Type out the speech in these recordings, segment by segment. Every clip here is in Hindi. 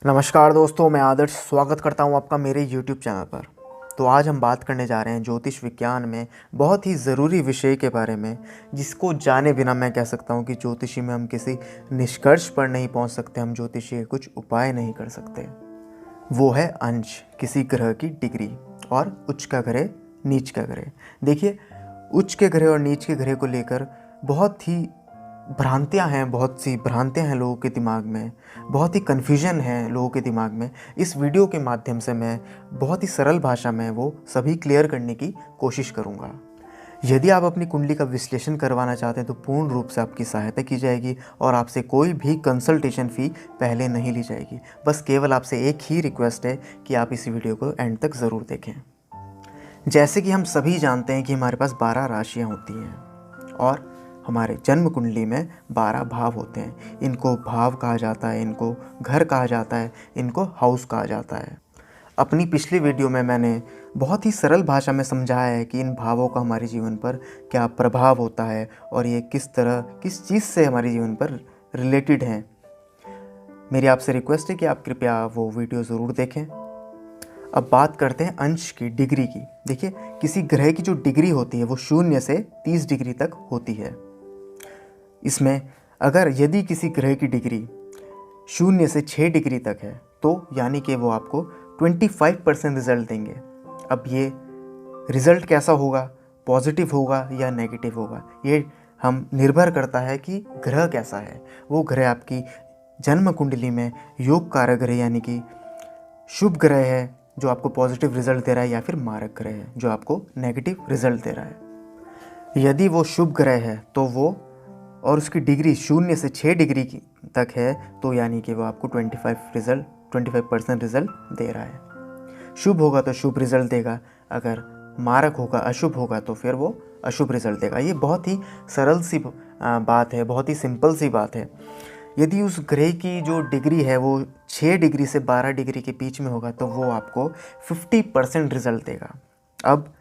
नमस्कार दोस्तों, मैं आदर्श स्वागत करता हूं आपका मेरे YouTube चैनल पर। तो आज हम बात करने जा रहे हैं ज्योतिष विज्ञान में बहुत ही ज़रूरी विषय के बारे में, जिसको जाने बिना मैं कह सकता हूं कि ज्योतिषी में हम किसी निष्कर्ष पर नहीं पहुंच सकते, हम ज्योतिषी के कुछ उपाय नहीं कर सकते। वो है अंश, किसी ग्रह की डिग्री, और उच्च का ग्रह, नीच का ग्रह। देखिए, उच्च के ग्रह और नीच के ग्रह को लेकर बहुत ही भ्रांतियाँ हैं, बहुत सी भ्रांतियाँ हैं लोगों के दिमाग में, बहुत ही कन्फ्यूजन है लोगों के दिमाग में। इस वीडियो के माध्यम से मैं बहुत ही सरल भाषा में वो सभी क्लियर करने की कोशिश करूँगा। यदि आप अपनी कुंडली का विश्लेषण करवाना चाहते हैं तो पूर्ण रूप से आपकी सहायता की जाएगी और आपसे कोई भी कंसल्टेशन फ़ी पहले नहीं ली जाएगी। बस केवल आपसे एक ही रिक्वेस्ट है कि आप इस वीडियो को एंड तक ज़रूर देखें। जैसे कि हम सभी जानते हैं कि हमारे पास 12 राशियाँ होती हैं और हमारे जन्म कुंडली में 12 भाव होते हैं। इनको भाव कहा जाता है, इनको घर कहा जाता है, इनको हाउस कहा जाता है। अपनी पिछली वीडियो में मैंने बहुत ही सरल भाषा में समझाया है कि इन भावों का हमारे जीवन पर क्या प्रभाव होता है और ये किस चीज़ से हमारे जीवन पर रिलेटेड हैं। मेरी आपसे रिक्वेस्ट है कि आप कृपया वो वीडियो ज़रूर देखें। अब बात करते हैं अंश की, डिग्री की। देखिए, किसी ग्रह की जो डिग्री होती है वो 0 से 30 डिग्री तक होती है। इसमें यदि किसी ग्रह की डिग्री 0 से 6 डिग्री तक है तो यानी कि वो आपको 25% रिजल्ट देंगे। अब ये रिजल्ट कैसा होगा, पॉजिटिव होगा या नेगेटिव होगा, ये हम निर्भर करता है कि ग्रह कैसा है। वो ग्रह आपकी जन्म कुंडली में योग कारक ग्रह यानी कि शुभ ग्रह है जो आपको पॉजिटिव रिजल्ट दे रहा है, या फिर मारक ग्रह है जो आपको नेगेटिव रिजल्ट दे रहा है। यदि वो शुभ ग्रह है तो वो और उसकी डिग्री 0 से 6 डिग्री की तक है तो यानी कि वो आपको 25% रिजल्ट दे रहा है। शुभ होगा तो शुभ रिजल्ट देगा, अगर मारक होगा, अशुभ होगा तो फिर वो अशुभ रिजल्ट देगा। ये बहुत ही सरल सी बात है, बहुत ही सिंपल सी बात है। यदि उस ग्रह की जो डिग्री है वो 6 डिग्री से 12 डिग्री के बीच में होगा तो वो आपको 50% रिजल्ट देगा। अब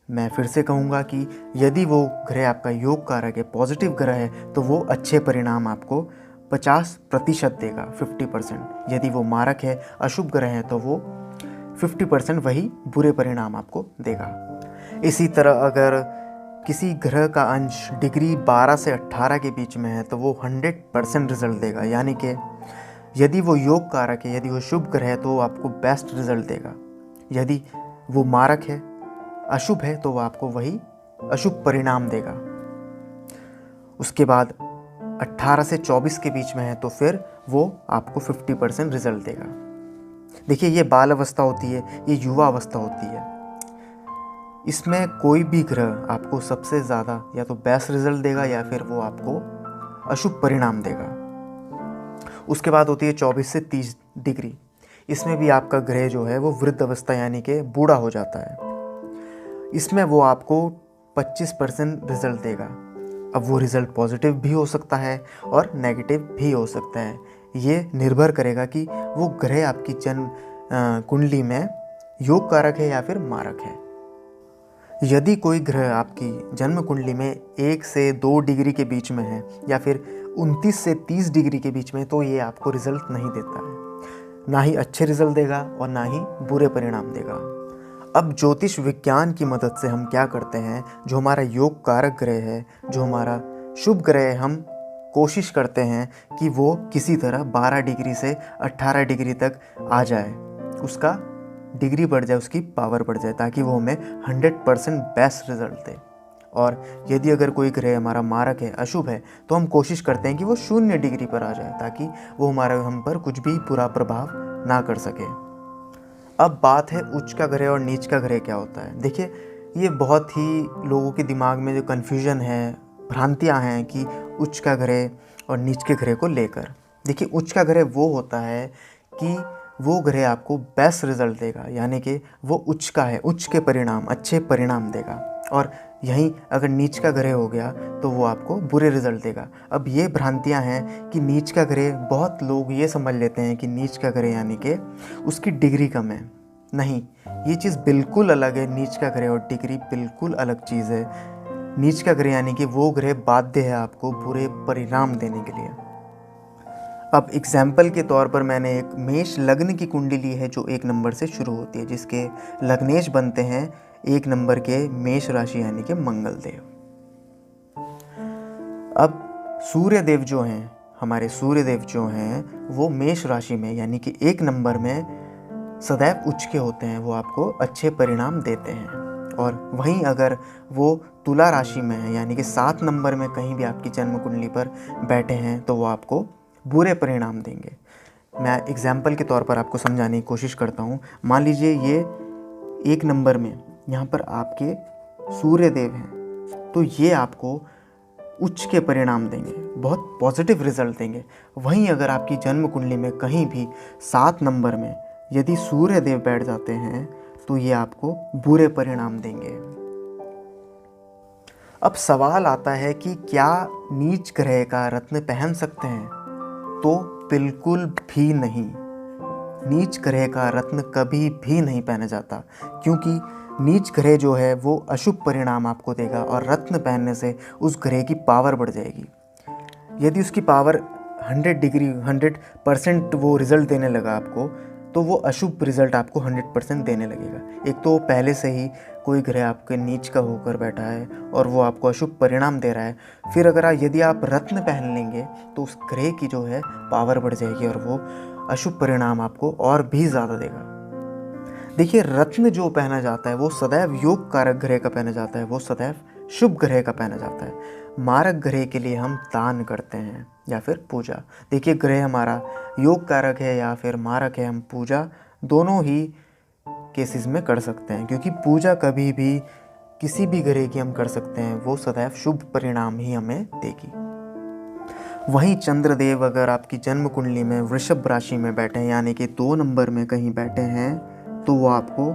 मैं फिर से कहूँगा कि यदि वो ग्रह आपका योग कारक है, पॉजिटिव ग्रह है, तो वो अच्छे परिणाम आपको 50% देगा, 50%। यदि वो मारक है, अशुभ ग्रह है, तो वो 50% वही बुरे परिणाम आपको देगा। इसी तरह अगर किसी ग्रह का अंश डिग्री 12 से 18 के बीच में है तो वो 100% रिजल्ट देगा। यानी कि यदि वो योग कारक है, यदि वो शुभ ग्रह है, तो वो आपको बेस्ट रिजल्ट देगा। यदि वो मारक है, अशुभ है, तो वह आपको वही अशुभ परिणाम देगा। उसके बाद 18 से 24 के बीच में है तो फिर वो आपको 50% रिजल्ट देगा। देखिए, ये बाल अवस्था होती है, ये युवा अवस्था होती है। इसमें कोई भी ग्रह आपको सबसे ज़्यादा या तो बेस्ट रिजल्ट देगा या फिर वो आपको अशुभ परिणाम देगा। उसके बाद होती है 24 से 30 डिग्री। इसमें भी आपका ग्रह जो है वो वृद्ध अवस्था यानी कि बूढ़ा हो जाता है। इसमें वो आपको 25% रिजल्ट देगा। अब वो रिज़ल्ट पॉजिटिव भी हो सकता है और नेगेटिव भी हो सकता है। ये निर्भर करेगा कि वो ग्रह आपकी जन्म कुंडली में योग कारक है या फिर मारक है। यदि कोई ग्रह आपकी जन्म कुंडली में 1 से 2 डिग्री के बीच में है या फिर 29 से 30 डिग्री के बीच में, तो ये आपको रिजल्ट नहीं देता है। ना ही अच्छे रिजल्ट देगा और ना ही बुरे परिणाम देगा। अब ज्योतिष विज्ञान की मदद से हम क्या करते हैं, जो हमारा योग कारक ग्रह है, जो हमारा शुभ ग्रह है, हम कोशिश करते हैं कि वो किसी तरह 12 डिग्री से 18 डिग्री तक आ जाए, उसका डिग्री बढ़ जाए, उसकी पावर बढ़ जाए, ताकि वो हमें 100% बेस्ट रिजल्ट दे। और यदि अगर कोई ग्रह हमारा मारक है, अशुभ है, तो हम कोशिश करते हैं कि वो 0 डिग्री पर आ जाए, ताकि वो हम पर कुछ भी बुरा प्रभाव ना कर सके। अब बात है उच्च का ग्रह और नीच का ग्रह क्या होता है। देखिए, ये बहुत ही लोगों के दिमाग में जो कन्फ्यूजन है, भ्रांतियाँ हैं कि उच्च का ग्रह और नीच के ग्रह को लेकर। देखिए, उच्च का ग्रह वो होता है कि वो ग्रह आपको बेस्ट रिजल्ट देगा, यानी कि वो उच्च का है, उच्च के परिणाम, अच्छे परिणाम देगा। और यहीं अगर नीच का ग्रह हो गया तो वो आपको बुरे रिजल्ट देगा। अब ये भ्रांतियाँ हैं कि नीच का ग्रह, बहुत लोग ये समझ लेते हैं कि नीच का ग्रह यानी कि उसकी डिग्री कम है। नहीं, ये चीज़ बिल्कुल अलग है। नीच का ग्रह और डिग्री बिल्कुल अलग चीज़ है। नीच का ग्रह यानी कि वो ग्रह बाध्य है आपको बुरे परिणाम देने के लिए। अब एग्जाम्पल के तौर पर मैंने एक मेष लग्न की कुंडली ली है जो 1 नंबर से शुरू होती है, जिसके लग्नेश बनते हैं 1 नंबर के मेष राशि यानी कि मंगल देव। अब सूर्य देव जो हैं, हमारे सूर्य देव जो हैं वो मेष राशि में यानी कि 1 नंबर में सदैव उच्च के होते हैं, वो आपको अच्छे परिणाम देते हैं। और वहीं अगर वो तुला राशि में है यानी कि 7 नंबर में कहीं भी आपकी जन्म कुंडली पर बैठे हैं तो वो आपको बुरे परिणाम देंगे। मैं एग्जाम्पल के तौर पर आपको समझाने की कोशिश करता हूँ। मान लीजिए ये 1 नंबर में यहाँ पर आपके सूर्य देव हैं, तो ये आपको उच्च के परिणाम देंगे, बहुत पॉजिटिव रिजल्ट देंगे। वहीं अगर आपकी जन्म कुंडली में कहीं भी 7 नंबर में यदि सूर्य देव बैठ जाते हैं तो ये आपको बुरे परिणाम देंगे। अब सवाल आता है कि क्या नीच ग्रह का रत्न पहन सकते हैं? तो बिल्कुल भी नहीं। नीच ग्रह का रत्न कभी भी नहीं पहना जाता, क्योंकि नीच ग्रह जो है वो अशुभ परिणाम आपको देगा और रत्न पहनने से उस ग्रह की पावर बढ़ जाएगी। यदि उसकी पावर 100% वो रिज़ल्ट देने लगा आपको, तो वो अशुभ रिज़ल्ट आपको 100% देने लगेगा। एक तो पहले से ही कोई ग्रह आपके नीच का होकर बैठा है और वो आपको अशुभ परिणाम दे रहा है, फिर अगर यदि आप रत्न पहन लेंगे तो उस ग्रह की जो है पावर बढ़ जाएगी और वो अशुभ परिणाम आपको और भी ज़्यादा देगा। देखिए, रत्न जो पहना जाता है वो सदैव योग कारक ग्रह का पहना जाता है, वो सदैव शुभ ग्रह का पहना जाता है। मारक ग्रह के लिए हम दान करते हैं या फिर पूजा। देखिए, ग्रह हमारा योग कारक है या फिर मारक है, हम पूजा दोनों ही केसेस में कर सकते हैं, क्योंकि पूजा कभी भी किसी भी ग्रह की हम कर सकते हैं, वो सदैव शुभ परिणाम ही हमें देगी। वहीं चंद्रदेव अगर आपकी जन्म कुंडली में वृषभ राशि में बैठे हैं यानी कि 2 नंबर में कहीं बैठे हैं तो वो आपको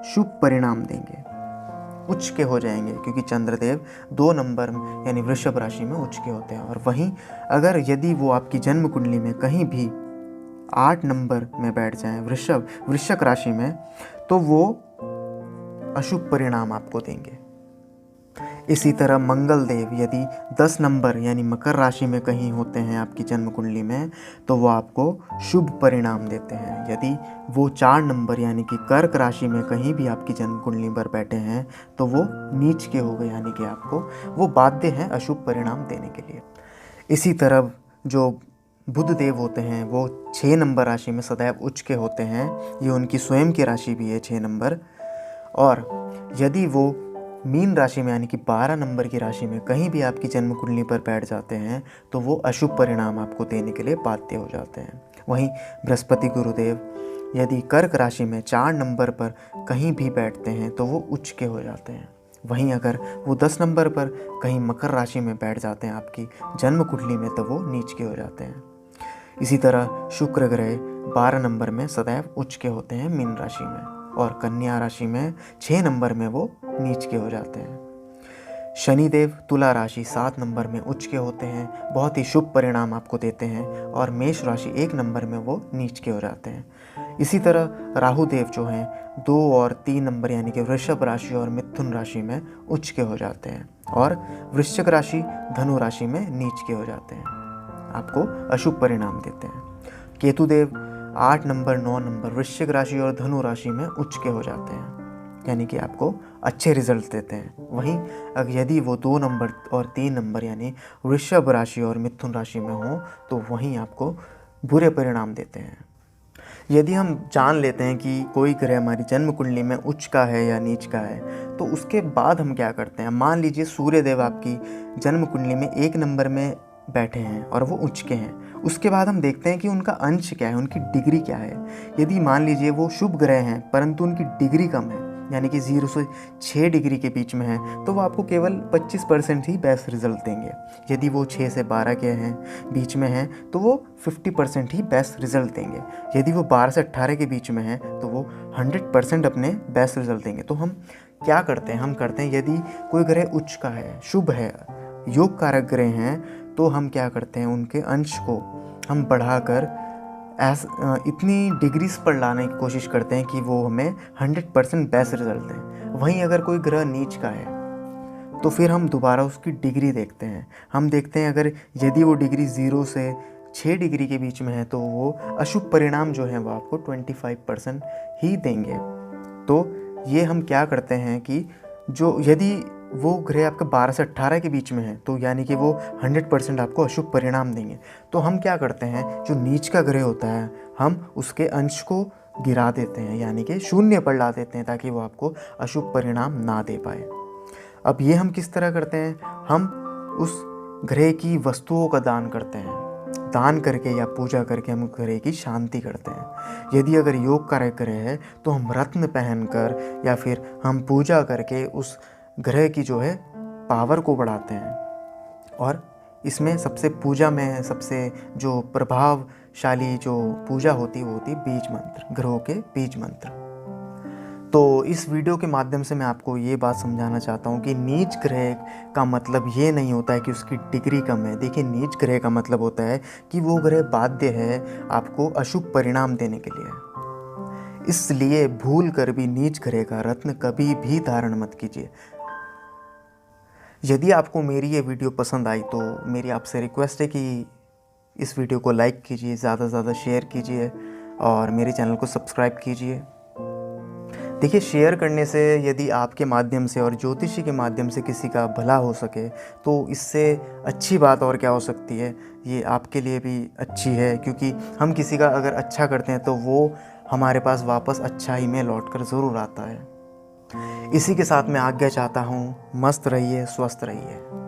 शुभ परिणाम देंगे, उच्च के हो जाएंगे, क्योंकि चंद्रदेव 2 नंबर यानी वृषभ राशि में उच्च के होते हैं। और वहीं अगर यदि वो आपकी जन्म कुंडली में कहीं भी 8 नंबर में बैठ जाएं वृश्चिक राशि में, तो वो अशुभ परिणाम आपको देंगे। इसी तरह मंगल देव यदि 10 नंबर यानी मकर राशि में कहीं होते हैं आपकी जन्म कुंडली में, तो वो आपको शुभ परिणाम देते हैं। यदि वो 4 नंबर यानी कि कर्क राशि में कहीं भी आपकी जन्म कुंडली पर बैठे हैं तो वो नीच के हो गए, यानी कि आपको वो बाध्य हैं अशुभ परिणाम देने के लिए। इसी तरह जो बुध देव होते हैं वो 6 नंबर राशि में सदैव उच्च के होते हैं, ये उनकी स्वयं की राशि भी है 6 नंबर। और यदि वो मीन राशि में यानी कि 12 नंबर की राशि में कहीं भी आपकी जन्म कुंडली पर बैठ जाते हैं तो वो अशुभ परिणाम आपको देने के लिए बाध्य हो जाते हैं। वहीं बृहस्पति गुरुदेव यदि कर्क राशि में 4 नंबर पर कहीं भी बैठते हैं तो वो उच्च के हो जाते हैं। वहीं अगर वो 10 नंबर पर कहीं मकर राशि में बैठ जाते हैं आपकी जन्म कुंडली में तो वो नीच के हो जाते हैं। इसी तरह शुक्र ग्रह 12 नंबर में सदैव उच्च के होते हैं मीन राशि में, और कन्या राशि में 6 नंबर में वो नीच के हो जाते हैं। शनिदेव तुला राशि 7 नंबर में उच्च के होते हैं, बहुत ही शुभ परिणाम आपको देते हैं, और मेष राशि 1 नंबर में वो नीच के हो जाते हैं। इसी तरह राहु देव जो हैं 2 और 3 नंबर यानी कि वृषभ राशि और मिथुन राशि में उच्च के हो जाते हैं, और वृश्चिक राशि धनु राशि में नीच के हो जाते हैं, आपको अशुभ परिणाम देते हैं। केतु देव 8 नंबर 9 नंबर वृश्चिक राशि और धनु राशि में उच्च के हो जाते हैं, यानी कि आपको अच्छे रिजल्ट देते हैं। वहीं अगर यदि वो 2 नंबर और 3 नंबर यानी वृषभ राशि और मिथुन राशि में हो तो वहीं आपको बुरे परिणाम देते हैं। यदि हम जान लेते हैं कि कोई ग्रह हमारी जन्म कुंडली में उच्च का है या नीच का है, तो उसके बाद हम क्या करते हैं। मान लीजिए सूर्य देव आपकी जन्म कुंडली में 1 नंबर में बैठे हैं और वो उच्च के हैं, उसके बाद हम देखते हैं कि उनका अंश क्या है, उनकी डिग्री क्या है। यदि मान लीजिए वो शुभ ग्रह हैं परंतु उनकी डिग्री कम है, यानी कि 0 से 6 डिग्री के बीच में है, तो वो आपको केवल 25% ही बेस्ट रिजल्ट देंगे। यदि वो 6 से 12 के हैं बीच में हैं तो वो 50% ही बेस्ट रिजल्ट देंगे। यदि वो 12 से 18 के बीच में है तो वो 100% अपने बेस्ट रिजल्ट देंगे। तो हम क्या करते हैं, हम करते हैं यदि कोई ग्रह उच्च का है, शुभ है, योग कारक ग्रह हैं, तो हम क्या करते हैं उनके अंश को हम बढ़ाकर इतनी डिग्रीज पर लाने की कोशिश करते हैं कि वो हमें 100% बेस्ट रिजल्ट दें। वहीं अगर कोई ग्रह नीच का है तो फिर हम दोबारा उसकी डिग्री देखते हैं। हम देखते हैं अगर यदि वो डिग्री 0 से 6 डिग्री के बीच में है तो वो अशुभ परिणाम जो है वो आपको 25% ही देंगे। तो ये हम क्या करते हैं कि जो यदि वो ग्रह आपका 12 से 18 के बीच में है तो यानी कि वो 100% आपको अशुभ परिणाम देंगे। तो हम क्या करते हैं, जो नीच का ग्रह होता है हम उसके अंश को गिरा देते हैं, यानी कि शून्य पर ला देते हैं ताकि वो आपको अशुभ परिणाम ना दे पाए। अब ये हम किस तरह करते हैं, हम उस ग्रह की वस्तुओं का दान करते हैं। दान करके या पूजा करके हम ग्रह की शांति करते हैं। यदि अगर योग का ग्रह है तो हम रत्न पहनकर या फिर हम पूजा करके उस ग्रह की जो है पावर को बढ़ाते हैं। और इसमें सबसे पूजा में सबसे जो प्रभावशाली जो पूजा होती है वो होती है बीज मंत्र, ग्रहों के बीज मंत्र। तो इस वीडियो के माध्यम से मैं आपको ये बात समझाना चाहता हूँ कि नीच ग्रह का मतलब ये नहीं होता है कि उसकी डिग्री कम है। देखिए, नीच ग्रह का मतलब होता है कि वो ग्रह बाध्य है आपको अशुभ परिणाम देने के लिए। इसलिए भूल कर भी नीच ग्रह का रत्न कभी भी धारण मत कीजिए। यदि आपको मेरी ये वीडियो पसंद आई तो मेरी आपसे रिक्वेस्ट है कि इस वीडियो को लाइक कीजिए, ज़्यादा से ज़्यादा शेयर कीजिए और मेरे चैनल को सब्सक्राइब कीजिए। देखिए, शेयर करने से यदि आपके माध्यम से और ज्योतिषी के माध्यम से किसी का भला हो सके तो इससे अच्छी बात और क्या हो सकती है। ये आपके लिए भी अच्छी है, क्योंकि हम किसी का अगर अच्छा करते हैं तो वो हमारे पास वापस अच्छा ही में लौट कर ज़रूर आता है। इसी के साथ मैं आज्ञा चाहता हूँ। मस्त रहिए, स्वस्थ रहिए।